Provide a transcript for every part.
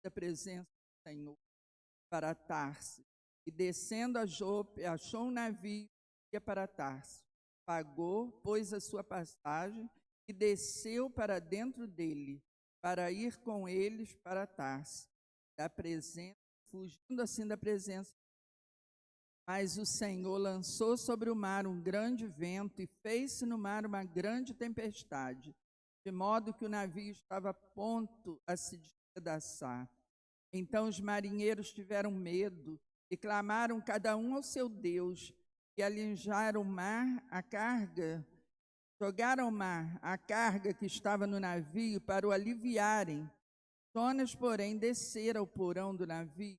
da presença do Senhor para Tarsis. E descendo a Jope, achou um navio que ia para Tarsis. Pagou, pôs a sua passagem e desceu para dentro dele, para ir com eles para Tarsis, da presença, fugindo assim da presença. Mas o Senhor lançou sobre o mar um grande vento e fez-se no mar uma grande tempestade, de modo que o navio estava a ponto a se despedaçar. Então os marinheiros tiveram medo e clamaram cada um ao seu Deus, e alinjaram o mar, a carga, jogaram ao mar a carga que estava no navio para o aliviarem. Jonas, porém, descera ao porão do navio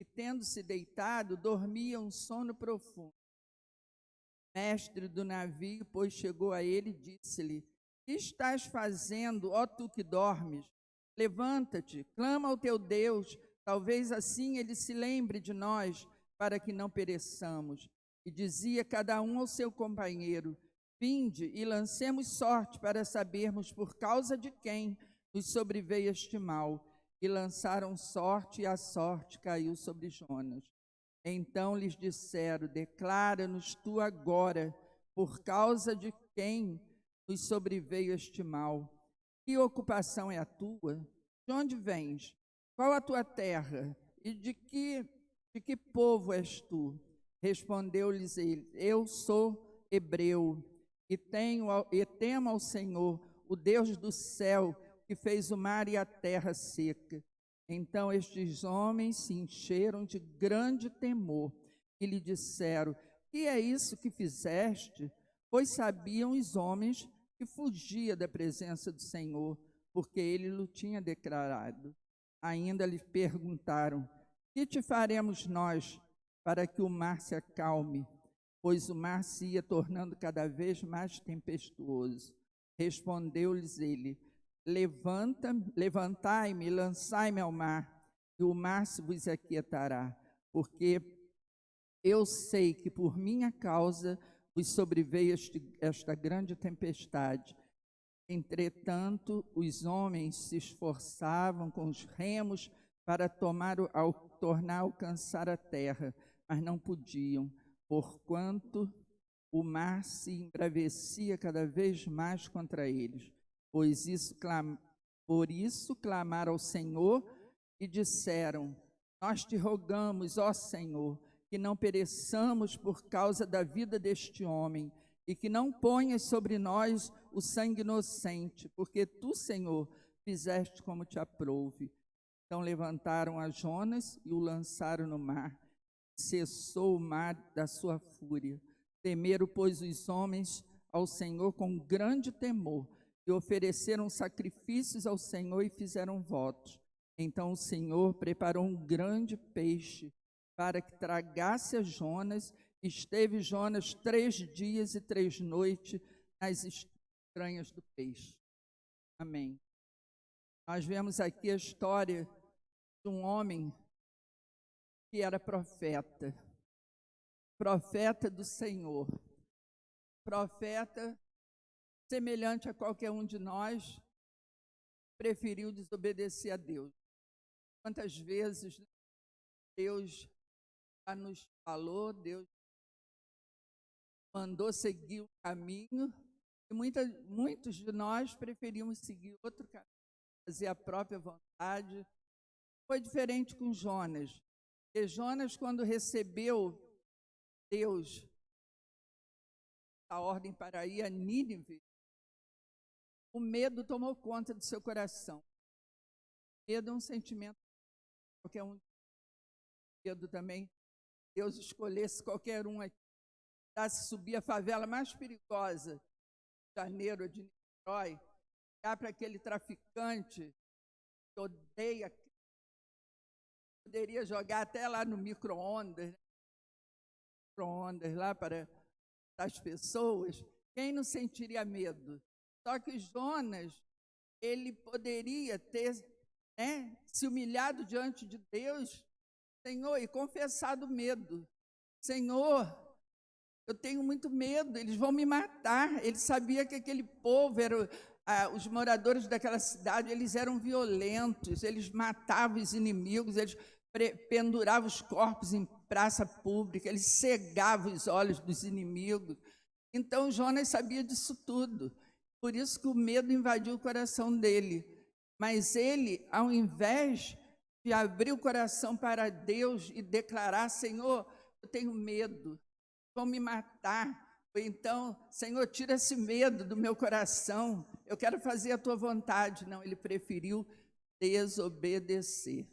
e, tendo-se deitado, dormia um sono profundo. O mestre do navio, pois, chegou a ele e disse-lhe: que estás fazendo, ó tu que dormes? Levanta-te, clama ao teu Deus, talvez assim ele se lembre de nós, para que não pereçamos. E dizia cada um ao seu companheiro: vinde e lancemos sorte para sabermos por causa de quem nos sobreveio este mal. E lançaram sorte, e a sorte caiu sobre Jonas. Então lhes disseram: declara-nos tu agora, por causa de quem nos sobreveio este mal. Que ocupação é a tua? De onde vens? Qual a tua terra? E de que povo és tu? Respondeu-lhes ele: eu sou hebreu, e temo ao Senhor, o Deus do céu, que fez o mar e a terra seca. Então estes homens se encheram de grande temor e lhe disseram: que é isso que fizeste? Pois sabiam os homens que fugia da presença do Senhor, porque ele o tinha declarado. Ainda lhe perguntaram: que te faremos nós para que o mar se acalme? Pois o mar se ia tornando cada vez mais tempestuoso. Respondeu-lhes ele: levantai-me e lançai-me ao mar, e o mar se vos aquietará, porque eu sei que por minha causa vos sobreveio esta grande tempestade. Entretanto, os homens se esforçavam com os remos para tornar a alcançar a terra, mas não podiam, porquanto o mar se embravecia cada vez mais contra eles. Por isso clamaram ao Senhor e disseram: nós te rogamos, ó Senhor, que não pereçamos por causa da vida deste homem, e que não ponhas sobre nós o sangue inocente, porque tu, Senhor, fizeste como te aprouve. Então levantaram a Jonas e o lançaram no mar. Cessou o mar da sua fúria. Temeram, pois, os homens ao Senhor com grande temor, e ofereceram sacrifícios ao Senhor e fizeram votos. Então o Senhor preparou um grande peixe para que tragasse a Jonas. Esteve Jonas 3 dias e 3 noites nas entranhas do peixe. Amém. Nós vemos aqui a história de um homem que era profeta do Senhor, profeta semelhante a qualquer um de nós, preferiu desobedecer a Deus. Quantas vezes Deus já nos falou, Deus mandou seguir o caminho, e muitos de nós preferimos seguir outro caminho, fazer a própria vontade. Foi diferente com Jonas. E Jonas, quando recebeu Deus a ordem para ir a Nínive, o medo tomou conta do seu coração. O medo é um sentimento, qualquer um. Medo também, Deus escolhesse qualquer um aqui, para subir a favela mais perigosa de Janeiro, de Niterói, olhar para aquele traficante que odeia, poderia jogar até lá no micro-ondas, lá para as pessoas, quem não sentiria medo? Só que Jonas, ele poderia ter se humilhado diante de Deus, Senhor, e confessado medo. Senhor, eu tenho muito medo, eles vão me matar. Ele sabia que aquele povo os moradores daquela cidade, eles eram violentos, eles matavam os inimigos, eles penduravam os corpos em praça pública, eles cegavam os olhos dos inimigos. Então, Jonas sabia disso tudo. Por isso que o medo invadiu o coração dele. Mas ele, ao invés de abrir o coração para Deus e declarar: Senhor, eu tenho medo, vão me matar. Ou então, Senhor, tira esse medo do meu coração, eu quero fazer a tua vontade. Não, ele preferiu desobedecer.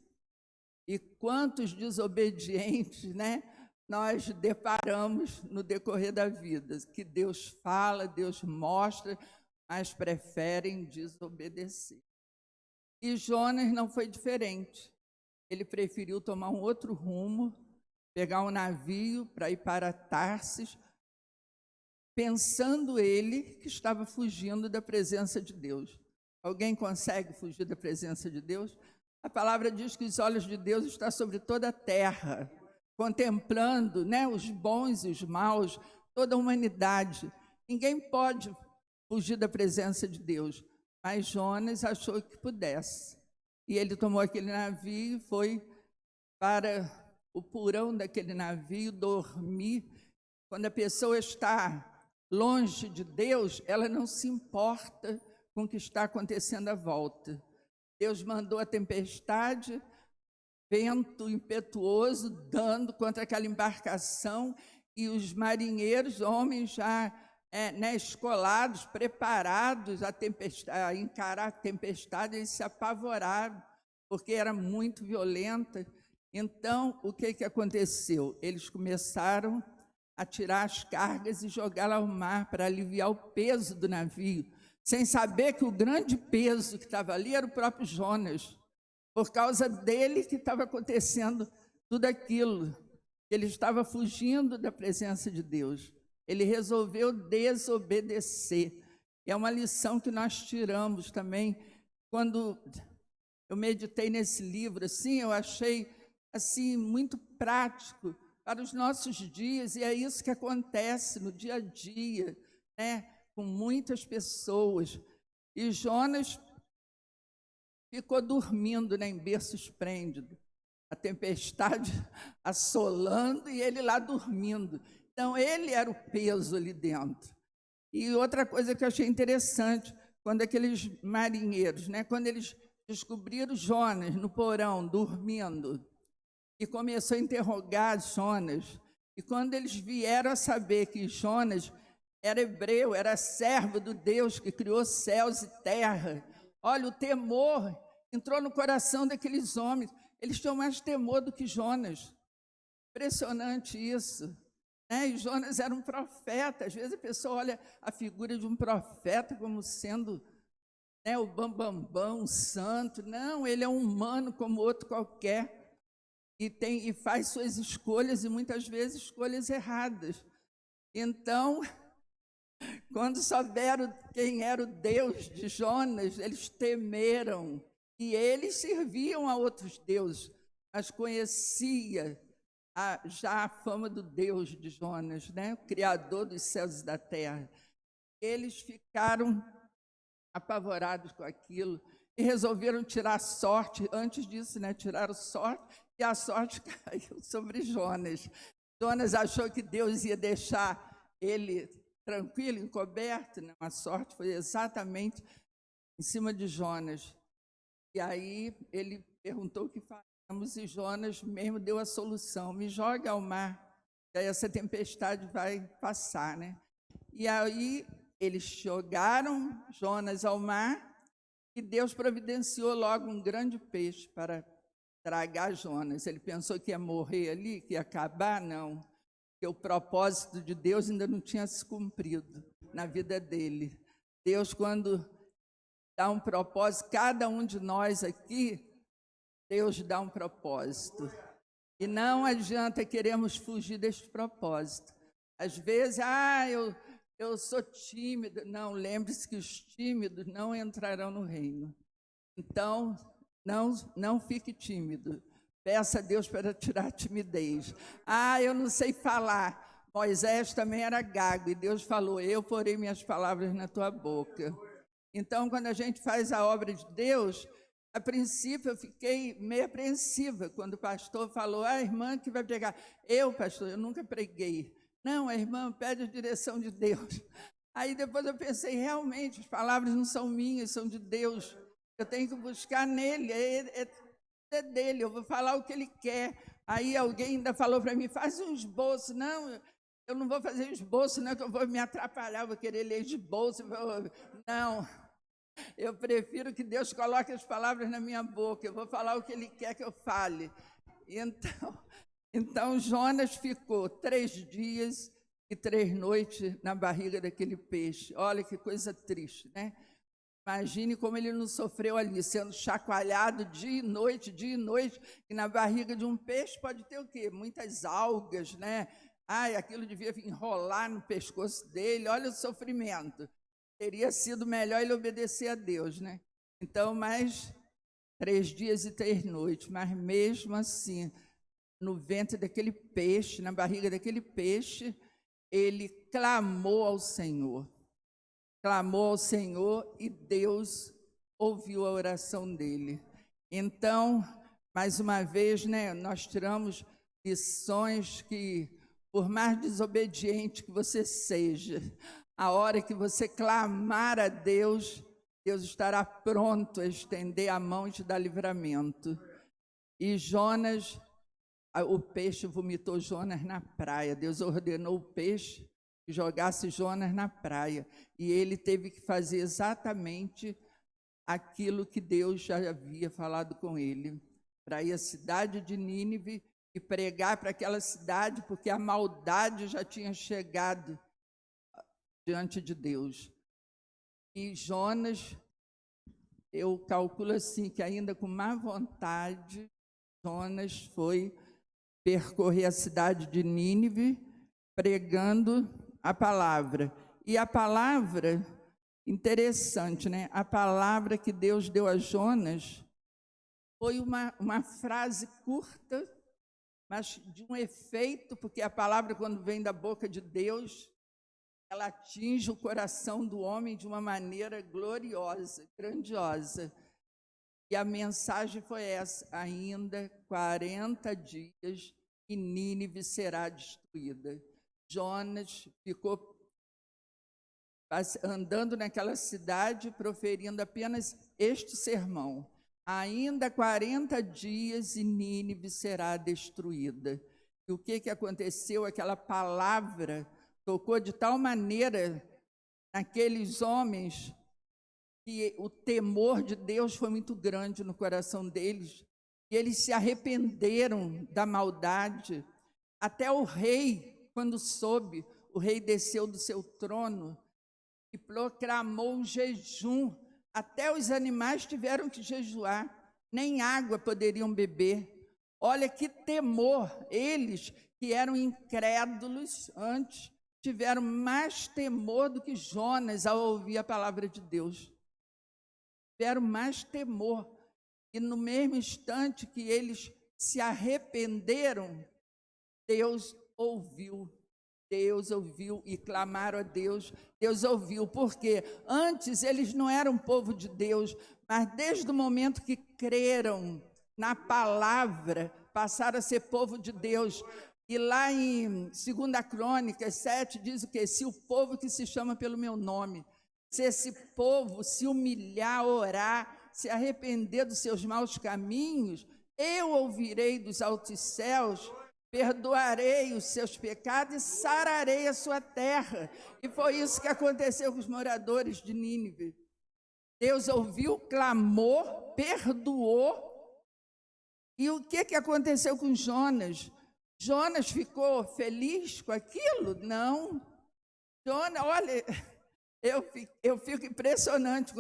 E quantos desobedientes, né, nós deparamos no decorrer da vida, que Deus fala, Deus mostra, mas preferem desobedecer. E Jonas não foi diferente. Ele preferiu tomar um outro rumo, pegar um navio para ir para Tarsis, pensando ele que estava fugindo da presença de Deus. Alguém consegue fugir da presença de Deus? A palavra diz que os olhos de Deus estão sobre toda a terra, contemplando, né, os bons e os maus, toda a humanidade. Ninguém pode fugir da presença de Deus, mas Jonas achou que pudesse. E ele tomou aquele navio e foi para o porão daquele navio dormir. Quando a pessoa está longe de Deus, ela não se importa com o que está acontecendo à volta. Deus mandou a tempestade, vento impetuoso, dando contra aquela embarcação, e os marinheiros, homens já escolados, preparados a encarar a tempestade, eles se apavoraram, porque era muito violenta. Então, o que aconteceu? Eles começaram a tirar as cargas e jogá-las ao mar para aliviar o peso do navio, sem saber que o grande peso que estava ali era o próprio Jonas. Por causa dele que estava acontecendo tudo aquilo. Ele estava fugindo da presença de Deus. Ele resolveu desobedecer. É uma lição que nós tiramos também. Quando eu meditei nesse livro, assim, eu achei assim, muito prático para os nossos dias, e é isso que acontece no dia a dia, né, com muitas pessoas. E Jonas ficou dormindo, né, em berço esplêndido, a tempestade assolando e ele lá dormindo. Então, ele era o peso ali dentro. E outra coisa que eu achei interessante, quando aqueles marinheiros, né, quando eles descobriram Jonas no porão, dormindo, e começou a interrogar Jonas, e quando eles vieram a saber que Jonas era hebreu, era servo do Deus que criou céus e terra, olha, o temor entrou no coração daqueles homens. Eles tinham mais temor do que Jonas. Impressionante isso. E Jonas era um profeta. Às vezes a pessoa olha a figura de um profeta como sendo, o bambambam, santo. Não, ele é um humano como outro qualquer. E faz suas escolhas, e muitas vezes escolhas erradas. Então, quando souberam quem era o Deus de Jonas, eles temeram. E eles serviam a outros deuses, mas conhecia já a fama do Deus de Jonas, né? O Criador dos céus e da terra. Eles ficaram apavorados com aquilo e resolveram tirar sorte. Antes disso, né? Tiraram sorte, e a sorte caiu sobre Jonas. Jonas achou que Deus ia deixar ele tranquilo, encoberto. Não, a sorte foi exatamente em cima de Jonas. E aí ele perguntou o que faremos, e Jonas mesmo deu a solução: me jogue ao mar, que aí essa tempestade vai passar, né? E aí eles jogaram Jonas ao mar, e Deus providenciou logo um grande peixe para tragar Jonas. Ele pensou que ia morrer ali, que ia acabar, não. Porque o propósito de Deus ainda não tinha se cumprido na vida dele. Deus, quando dá um propósito, cada um de nós aqui, Deus dá um propósito. E não adianta queremos fugir deste propósito. Às vezes, eu sou tímido. Não, lembre-se que os tímidos não entrarão no reino. Então, não fique tímido. Peça a Deus para tirar a timidez. Eu não sei falar. Moisés também era gago, e Deus falou: eu porei minhas palavras na tua boca. Então, quando a gente faz a obra de Deus, a princípio eu fiquei meio apreensiva quando o pastor falou, a irmã que vai pregar. Pastor, eu nunca preguei. Não, a irmã pede a direção de Deus. Aí depois eu pensei, realmente, as palavras não são minhas, são de Deus. Eu tenho que buscar nele, é dele, eu vou falar o que ele quer. Aí alguém ainda falou para mim, faz um esboço. Não, eu não vou fazer esboço, não, que eu vou me atrapalhar, vou querer ler esboço. Não, eu prefiro que Deus coloque as palavras na minha boca, eu vou falar o que ele quer que eu fale. Então Jonas ficou 3 dias e 3 noites na barriga daquele peixe. Olha que coisa triste, né? Imagine como ele não sofreu ali, sendo chacoalhado dia e noite, e na barriga de um peixe pode ter o quê? Muitas algas, né? Ai, aquilo devia enrolar no pescoço dele, olha o sofrimento. Teria sido melhor ele obedecer a Deus, né? Então, mais 3 dias e 3 noites, mas mesmo assim, no ventre daquele peixe, na barriga daquele peixe, ele clamou ao Senhor. Clamou ao Senhor e Deus ouviu a oração dele. Então, mais uma vez, né, nós tiramos lições que, por mais desobediente que você seja, a hora que você clamar a Deus, Deus estará pronto a estender a mão e te dar livramento. E Jonas, o peixe vomitou Jonas na praia. Deus ordenou o peixe que jogasse Jonas na praia. E ele teve que fazer exatamente aquilo que Deus já havia falado com ele, para ir à cidade de Nínive e pregar para aquela cidade, porque a maldade já tinha chegado diante de Deus. E Jonas, eu calculo assim, que ainda com má vontade, Jonas foi percorrer a cidade de Nínive, pregando a palavra. E a palavra, interessante, né? A palavra que Deus deu a Jonas foi uma frase curta, mas de um efeito, porque a palavra, quando vem da boca de Deus, ela atinge o coração do homem de uma maneira gloriosa, grandiosa. E a mensagem foi essa: ainda 40 dias e Nínive será destruída. Jonas ficou andando naquela cidade, proferindo apenas este sermão: ainda 40 dias e Nínive será destruída. E o que aconteceu? Aquela palavra tocou de tal maneira naqueles homens que o temor de Deus foi muito grande no coração deles, e eles se arrependeram da maldade. Até o rei, quando soube, o rei desceu do seu trono e proclamou um jejum. Até os animais tiveram que jejuar, nem água poderiam beber. Olha que temor! Eles, que eram incrédulos antes, tiveram mais temor do que Jonas ao ouvir a palavra de Deus. Tiveram mais temor. E no mesmo instante que eles se arrependeram, Deus ouviu e clamaram a Deus. Deus ouviu, porque antes eles não eram povo de Deus, mas desde o momento que creram na palavra, passaram a ser povo de Deus. E lá em 2 Crônicas 7 diz o quê? Se o povo que se chama pelo meu nome, se esse povo se humilhar, orar, se arrepender dos seus maus caminhos, eu ouvirei dos altos céus, perdoarei os seus pecados e sararei a sua terra. E foi isso que aconteceu com os moradores de Nínive. Deus ouviu, clamou, perdoou. E o que aconteceu com Jonas? Jonas ficou feliz com aquilo? Não. Jonas, olha, eu fico impressionada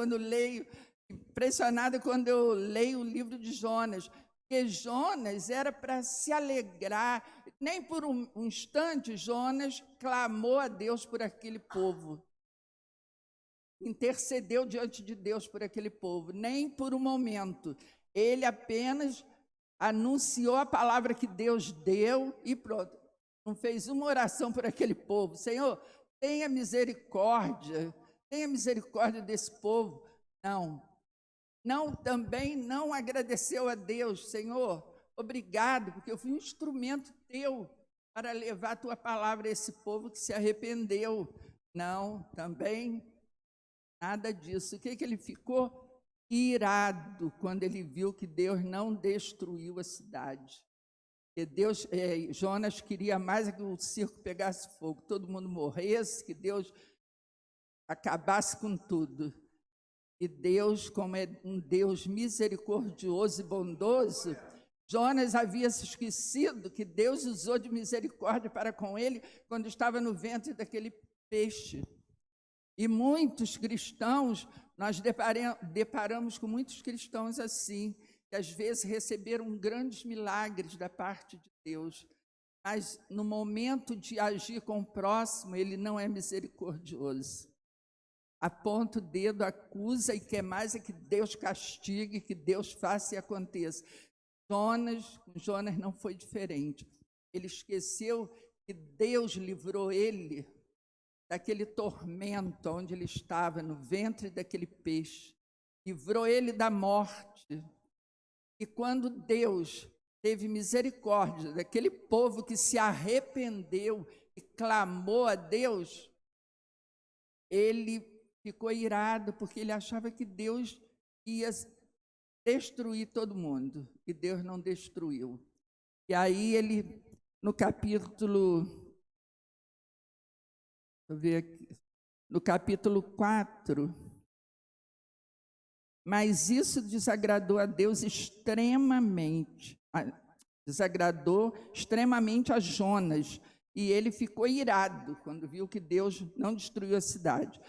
quando eu leio o livro de Jonas. Porque Jonas era para se alegrar. Nem por um instante Jonas clamou a Deus por aquele povo. Intercedeu diante de Deus por aquele povo. Nem por um momento. Ele apenas anunciou a palavra que Deus deu e pronto. Não fez uma oração por aquele povo. Senhor, tenha misericórdia tenha misericórdia desse povo. Não, também não agradeceu a Deus. Senhor, obrigado, porque eu fui um instrumento teu para levar a tua palavra a esse povo que se arrependeu. Não, também nada disso. O que ele ficou? Irado quando ele viu que Deus não destruiu a cidade. Que Jonas queria mais que o circo pegasse fogo, todo mundo morresse, que Deus acabasse com tudo. E Deus, como é um Deus misericordioso e bondoso, Jonas havia se esquecido que Deus usou de misericórdia para com ele quando estava no ventre daquele peixe. E muitos cristãos, nós deparamos com muitos cristãos assim, que às vezes receberam grandes milagres da parte de Deus, mas no momento de agir com o próximo, ele não é misericordioso. Aponta o dedo, acusa e quer mais é que Deus castigue, que Deus faça e aconteça. Jonas não foi diferente. Ele esqueceu que Deus livrou ele daquele tormento onde ele estava, no ventre daquele peixe. Livrou ele da morte. E quando Deus teve misericórdia daquele povo que se arrependeu e clamou a Deus, ele ficou irado, porque ele achava que Deus ia destruir todo mundo, e Deus não destruiu. E aí ele, no capítulo, deixa eu ver aqui, no capítulo 4, mas isso desagradou a Deus extremamente, a Jonas, e ele ficou irado quando viu que Deus não destruiu a cidade.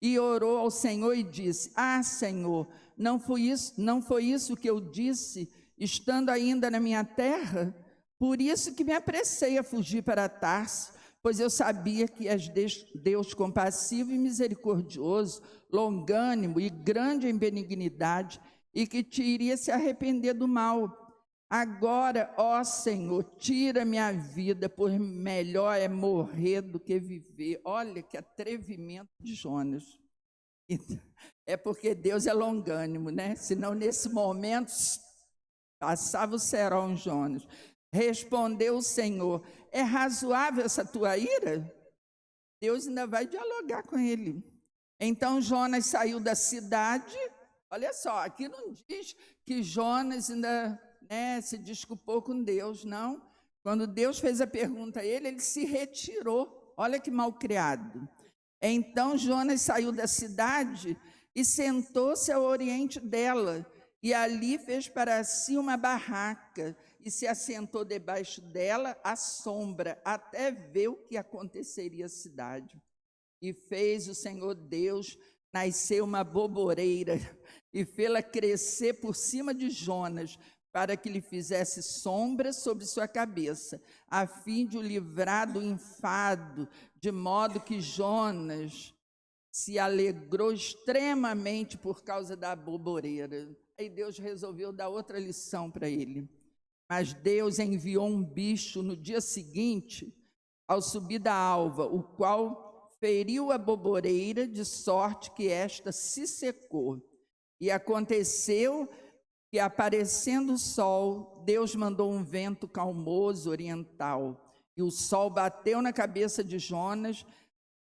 E orou ao Senhor e disse: Senhor, não foi isso que eu disse, estando ainda na minha terra? Por isso que me apressei a fugir para Tarso, pois eu sabia que és Deus compassivo e misericordioso, longânimo e grande em benignidade, e que te iria se arrepender do mal. Agora, ó Senhor, tira minha vida, pois melhor é morrer do que viver. Olha que atrevimento de Jonas. É porque Deus é longânimo, né? Senão, nesse momento, passava o cerol em Jonas. Respondeu o Senhor: é razoável essa tua ira? Deus ainda vai dialogar com ele. Então Jonas saiu da cidade. Olha só, aqui não diz que Jonas ainda se desculpou com Deus, não. Quando Deus fez a pergunta a ele, ele se retirou. Olha que mal criado. Então Jonas saiu da cidade e sentou-se ao oriente dela, e ali fez para si uma barraca, e se assentou debaixo dela à sombra, até ver o que aconteceria à cidade. E fez o Senhor Deus nascer uma boboreira, e fê-la crescer por cima de Jonas, para que lhe fizesse sombra sobre sua cabeça, a fim de o livrar do enfado, de modo que Jonas se alegrou extremamente por causa da boboreira. Aí Deus resolveu dar outra lição para ele. Mas Deus enviou um bicho no dia seguinte, ao subir da alva, o qual feriu a boboreira, de sorte que esta se secou. E aconteceu que, aparecendo o sol, Deus mandou um vento calmoso oriental, e o sol bateu na cabeça de Jonas,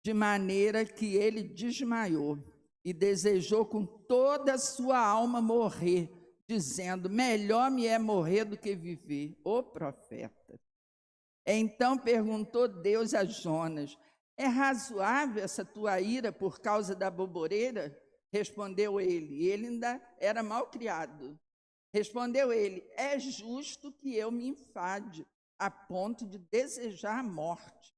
de maneira que ele desmaiou, e desejou com toda a sua alma morrer, dizendo: melhor me é morrer do que viver. O profeta. Então perguntou Deus a Jonas: é razoável essa tua ira por causa da boboreira? Respondeu ele, e ele ainda era mal criado. Respondeu ele: é justo que eu me enfade, a ponto de desejar a morte.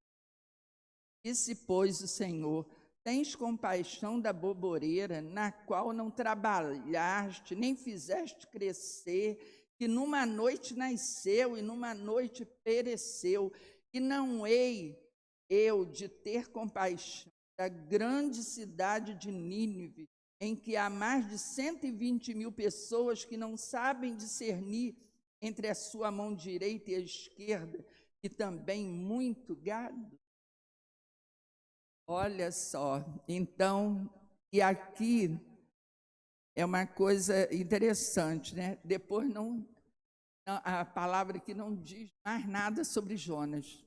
Disse, pois, o Senhor: tens compaixão da boboreira, na qual não trabalhaste, nem fizeste crescer, que numa noite nasceu e numa noite pereceu, e não hei eu de ter compaixão da grande cidade de Nínive, em que há mais de 120.000 pessoas que não sabem discernir entre a sua mão direita e a esquerda, e também muito gado? Olha só, então E aqui é uma coisa interessante, né? Depois a palavra aqui não diz mais nada sobre Jonas.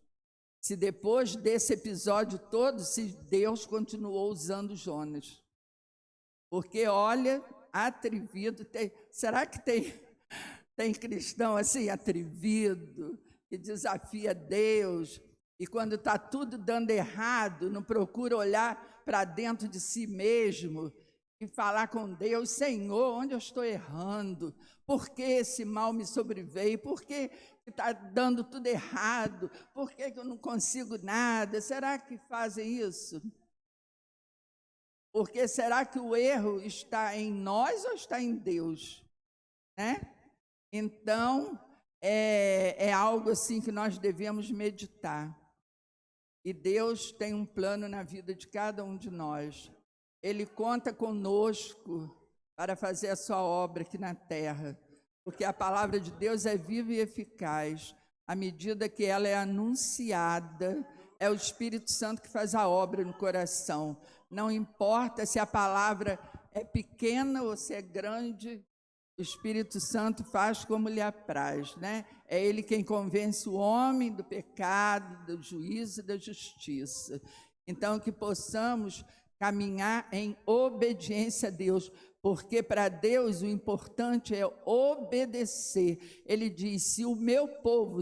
Se depois desse episódio todo, se Deus continuou usando Jonas. Porque, olha, atrevido, será que tem cristão assim, atrevido, que desafia Deus, e quando está tudo dando errado, não procura olhar para dentro de si mesmo e falar com Deus: Senhor, onde eu estou errando? Por que esse mal me sobreveio? Por que está dando tudo errado? Por que eu não consigo nada? Será que fazem isso? Porque será que o erro está em nós ou está em Deus? Né? Então, é algo assim que nós devemos meditar. E Deus tem um plano na vida de cada um de nós. Ele conta conosco para fazer a sua obra aqui na terra, porque a palavra de Deus é viva e eficaz. À medida que ela é anunciada, é o Espírito Santo que faz a obra no coração. Não importa se a palavra é pequena ou se é grande, o Espírito Santo faz como lhe apraz, né? É Ele quem convence o homem do pecado, do juízo e da justiça. Então, que possamos caminhar em obediência a Deus, porque para Deus o importante é obedecer. Ele diz: se o meu povo,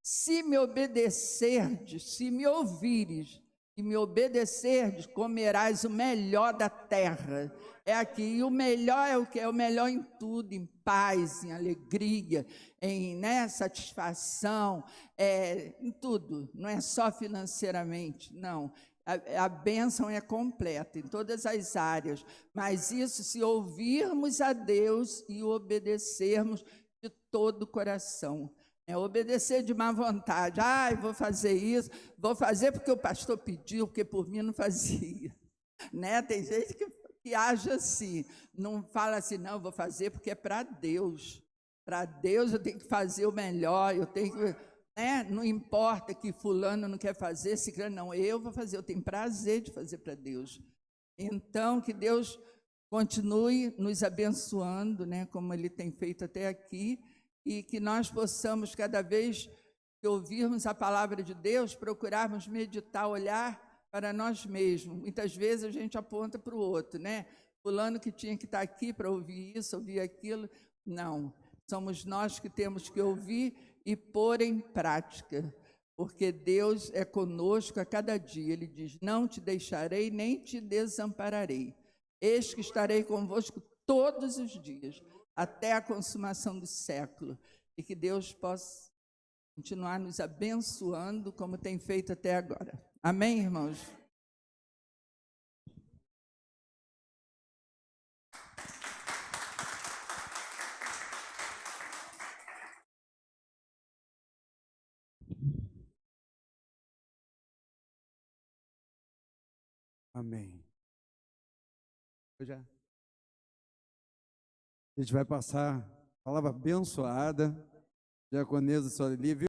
se me obedecerdes, se me ouvires e me obedecerdes, comerás o melhor da terra. É aqui, e o melhor é o que? É o melhor em tudo, em paz, em alegria, em satisfação, em tudo, não é só financeiramente, não. A bênção é completa em todas as áreas, mas isso se ouvirmos a Deus e obedecermos de todo o coração. Obedecer de má vontade, vou fazer isso, vou fazer porque o pastor pediu, porque por mim não fazia. Né? Tem gente que age assim, não fala assim: não, vou fazer porque é para Deus. Para Deus eu tenho que fazer o melhor, eu tenho que, né? Não importa que fulano não quer fazer, ciclano não, eu vou fazer, eu tenho prazer de fazer para Deus. Então, que Deus continue nos abençoando, né? Como Ele tem feito até aqui, e que nós possamos, cada vez que ouvirmos a palavra de Deus, procurarmos meditar, olhar para nós mesmos. Muitas vezes a gente aponta para o outro, né? Fulano que tinha que estar aqui para ouvir isso, ouvir aquilo. Não, somos nós que temos que ouvir e pôr em prática, porque Deus é conosco a cada dia. Ele diz: não te deixarei, nem te desampararei. Eis que estarei convosco todos os dias, até a consumação do século. E que Deus possa continuar nos abençoando como tem feito até agora. Amém, irmãos? Amém. A gente vai passar a palavra abençoada, diaconesa Soeli.